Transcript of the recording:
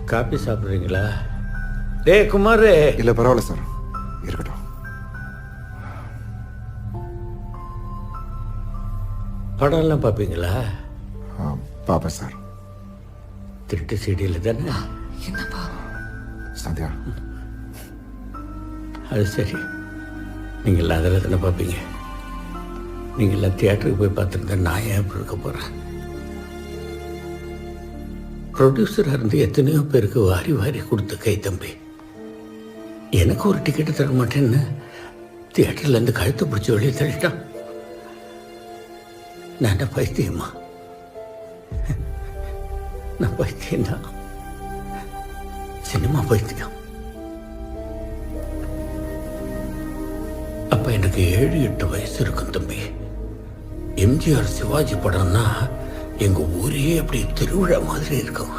Coffee சாப்பிட்றீங்களா? டேய் குமார். இல்லை பரவாயில்ல சார், இருக்கட்டும். படம்லாம் பார்ப்பீங்களா? பார்ப்பேன் சார். திருட்டு சீடியில் தானே? என்னப்பா சந்தியா, அது சரி, நீங்கள்லாம் அதில் தானே பார்ப்பீங்க. நீங்கள்லாம் தியேட்டருக்கு போய் பார்த்துருந்தா நான் ஏன் இப்படி இருக்க போகிறேன்? ப்ரொடியூசராக இருந்து எத்தனையோ பேருக்கு வாரி வாரி கொடுத்த கை தம்பி, எனக்கு ஒரு டிக்கெட்டு தர மாட்டேன்னு தியேட்டர்லேருந்து கழுத்தை பிடிச்சி வெளியே தள்ளிட்டான். நான் என்ன பைத்தியமா? நான் பைத்தியம்தான், சினிமா பைத்தியம். அப்போ எனக்கு 7-8 வயசு இருக்கும் தம்பி. எம்ஜிஆர் சிவாஜி படம்னா எங்கள் ஊரே அப்படி திருவிழா மாதிரி இருக்கும்.